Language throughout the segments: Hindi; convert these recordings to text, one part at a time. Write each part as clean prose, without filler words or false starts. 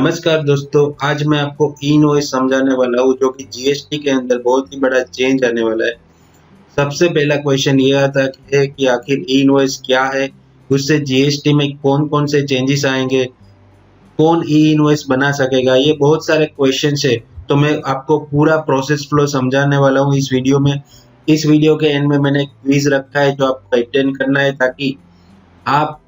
नमस्कार दोस्तों, आज मैं आपको ई-इनवॉइस समझाने वाला हूँ जो कि जीएसटी के अंदर बहुत ही बड़ा चेंज आने वाला है। सबसे पहला क्वेश्चन ये आता है कि आखिर ई-इनवॉइस क्या है? उससे जीएसटी में कौन-कौन से चेंजेस आएंगे? कौन ई-इनवॉइस बना सकेगा? ये बहुत सारे क्वेश्चंस है। तो मैं आपको पूरा प्रोसेस फ्लो समझाने वाला हूँ इस वीडियो में। इस वीडियो के एंड में मैंने एक क्विज रखा है जो आपको अटेंड करना है ताकि आप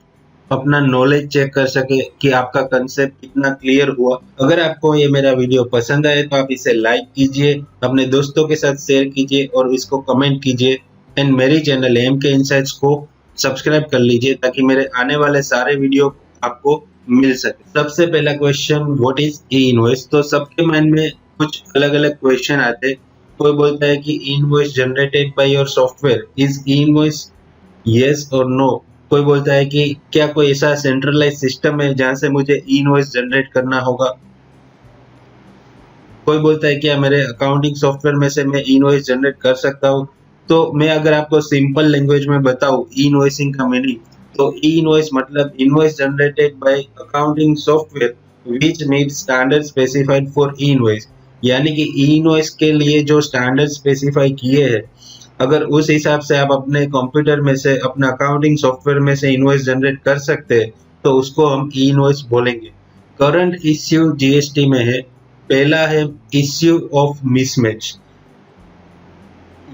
अपना नॉलेज चेक कर सके कि आपका कंसेप्ट कितना क्लियर हुआ। अगर आपको ये मेरा वीडियो पसंद आए तो आप इसे लाइक कीजिए, अपने दोस्तों के साथ शेयर कीजिए और इसको कमेंट कीजिए एंड मेरी चैनल एम के इनसाइट्स को सब्सक्राइब कर लीजिए ताकि मेरे आने वाले सारे वीडियो आपको मिल सके। सबसे पहला question, what is E invoice? तो सबके माइंड में कुछ अलग अलग क्वेश्चन आते। कोई बोलता है कि invoice generated by your software, is E invoice yes और नो? कोई बोलता है कि क्या कोई ऐसा सेंट्रलाइज सिस्टम है जहां से मुझे ई इनवॉइस जनरेट करना होगा? कोई बोलता है क्या मेरे अकाउंटिंग सॉफ्टवेयर में से मैं ई इनवॉइस जनरेट कर सकता हूँ? तो मैं अगर आपको सिंपल लैंग्वेज में बताऊं ई इनवॉइसिंग का मीनिंग, तो ई इनवॉइस मतलब invoice generated by accounting software which meets standard specified for E invoice. यानी कि ई इनवॉइस के लिए जो स्टैंडर्ड स्पेसिफाई किए हैं, अगर उस हिसाब से आप अपने कंप्यूटर में से अपना अकाउंटिंग सॉफ्टवेयर में से इनवॉइस जनरेट कर सकते हैं तो उसको हम ई इनवॉइस बोलेंगे। करंट इश्यू जीएसटी में है। पहला है इश्यू ऑफ मिसमैच,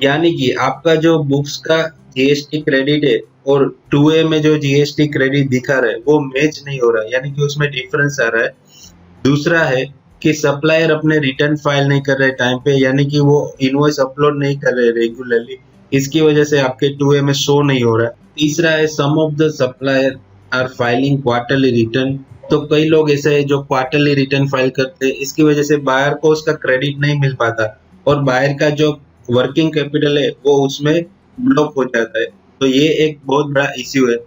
यानी कि आपका जो बुक्स का जीएसटी क्रेडिट है और 2A में जो जीएसटी क्रेडिट दिखा रहा है वो मैच नहीं हो रहा है, यानी कि उसमें डिफरेंस आ रहा है। दूसरा है कि सप्लायर अपने रिटर्न फाइल नहीं कर रहे टाइम पे, यानी कि वो इनवॉइस अपलोड नहीं कर रहे रेगुलरली, इसकी वजह से आपके 2A में शो नहीं हो रहा है। तीसरा है sum of the supplier are filing quarterly return. तो कई लोग ऐसे हैं जो क्वार्टरली रिटर्न फाइल करते हैं, इसकी वजह से बायर को उसका क्रेडिट नहीं मिल पाता और बायर का जो वर्किंग कैपिटल है वो उसमें ब्लॉक हो जाता है। तो ये एक बहुत बड़ा इश्यू है।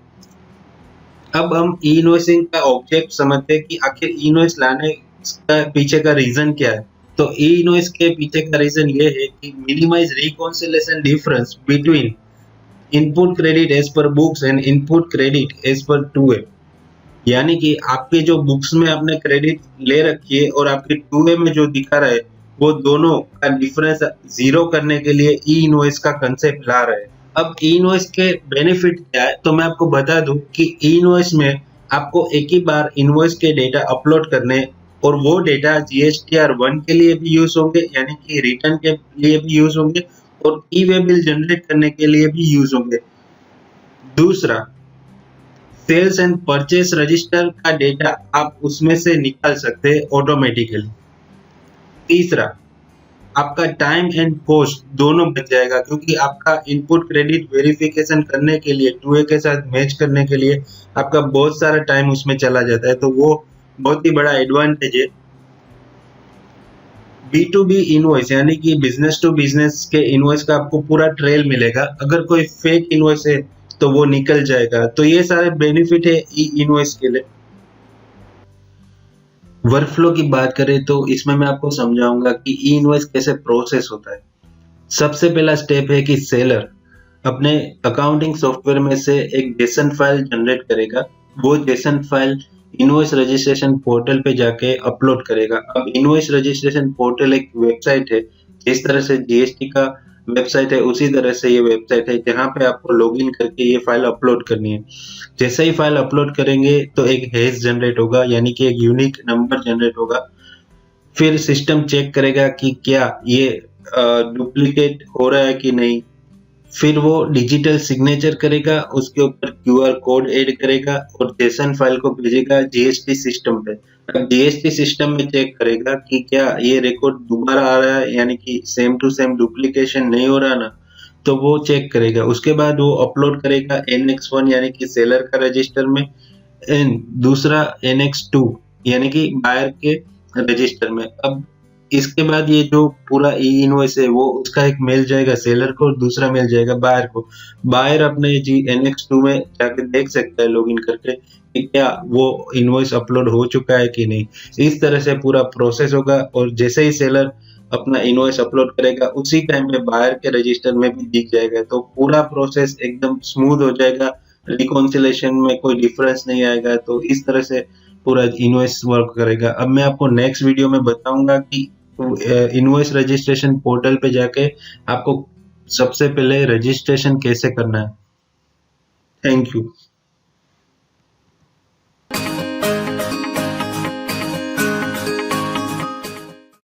अब हम ई इनवॉइसिंग का ऑब्जेक्ट समझते हैं कि आखिर ई इनवॉइस लाने का पीछे का रीजन क्या है। तो ई इनवॉइस के पीछे का रीजन ये है कि minimize reconciliation difference between input credit as per books and input credit as per 2A। यानी कि आपके जो बुक्स में आपने क्रेडिट ले रखी है और आपके 2A में जो दिखा रहा है वो दोनों का डिफरेंस जीरो करने के लिए ई इनवॉइस का कंसेप्ट ला रहा है। अब ई इनवॉइस के बेनिफिट क्या है, तो मैं आपको बता दूं कि ई इनवॉइस में आपको एक ही बार इनवॉइस के डेटा अपलोड करने और वो डेटा जीएसटीआर 1 के लिए भी यूज होंगे, यानी कि रिटर्न के लिए भी यूज होंगे और ई वे बिल जनरेट करने के लिए भी यूज होंगे। दूसरा, सेल्स एंड परचेस रजिस्टर का डेटा आप उसमें से निकाल सकते हैं ऑटोमेटिकली। तीसरा, आपका टाइम एंड कॉस्ट दोनों बच जाएगा क्योंकि आपका इनपुट क्रेडिट वेरिफिकेशन करने के लिए 2A के साथ मैच करने के लिए आपका बहुत सारा टाइम उसमें चला जाता है, तो वो बहुत ही बड़ा एडवांटेज है। B2B इनवॉइस यानी कि बिजनेस टू बिजनेस के इनवॉइस का आपको पूरा ट्रेल मिलेगा। अगर कोई फेक इनवॉइस है तो वो निकल जाएगा। तो ये सारे बेनिफिट है ई इनवॉइस के लिए। वर्कफ्लो की बात करें तो इसमें मैं आपको समझाऊंगा कि ई इनवॉइस कैसे प्रोसेस होता है। सबसे पहला स्टेप है कि सेलर अपने अकाउंटिंग सॉफ्टवेयर में से एक जेसन फाइल जनरेट करेगा। वो JSON file invoice registration portal पे जाके अपलोड करेगा। अब इनवॉइस रजिस्ट्रेशन पोर्टल एक वेबसाइट है, जिस तरह से जीएसटी का वेबसाइट है उसी तरह से ये वेबसाइट है जहाँ पे आपको लॉगिन करके ये फाइल अपलोड करनी है। जैसे ही फाइल अपलोड करेंगे तो एक हैश जनरेट होगा, यानी कि एक यूनिक नंबर जनरेट होगा। फिर सिस्टम चेक करेगा कि क्या ये डुप्लीकेट हो रहा है कि नहीं। फिर वो डिजिटल सिग्नेचर करेगा, उसके ऊपर क्यूआर कोड ऐड करेगा और जेसन फाइल को भेजेगा जीएसटी सिस्टम पे। अब जीएसटी सिस्टम में चेक करेगा कि क्या ये रिकॉर्ड दोबारा आ रहा है, यानी कि सेम टू सेम डुप्लीकेशन नहीं हो रहा ना, तो वो चेक करेगा। उसके बाद वो अपलोड करेगा NX1 यानी कि सेलर का रजिस्टर में एंड दूसरा NX2 यानी कि बायर के रजिस्टर में। अब इसके बाद ये जो पूरा ई इनवॉइस है वो उसका एक मेल जाएगा सेलर को और दूसरा मेल जाएगा बायर को। बायर अपने जी NX2 में जाके देख सकता है लॉगिन करके कि क्या वो इनवॉइस अपलोड हो चुका है कि नहीं। इस तरह से पूरा प्रोसेस होगा और जैसे ही सेलर अपना इनवॉइस अपलोड करेगा उसी टाइम पे बायर के रजिस्टर में भी दिख जाएगा। तो पूरा प्रोसेस एकदम स्मूथ हो जाएगा, रिकॉन्सिलेशन में कोई डिफरेंस नहीं आएगा। तो इस तरह से पूरा इनवॉइस वर्क करेगा। अब मैं आपको नेक्स्ट वीडियो में बताऊंगा कि इनवॉइस रजिस्ट्रेशन पोर्टल पे जाके आपको सबसे पहले रजिस्ट्रेशन कैसे करना है। Thank you.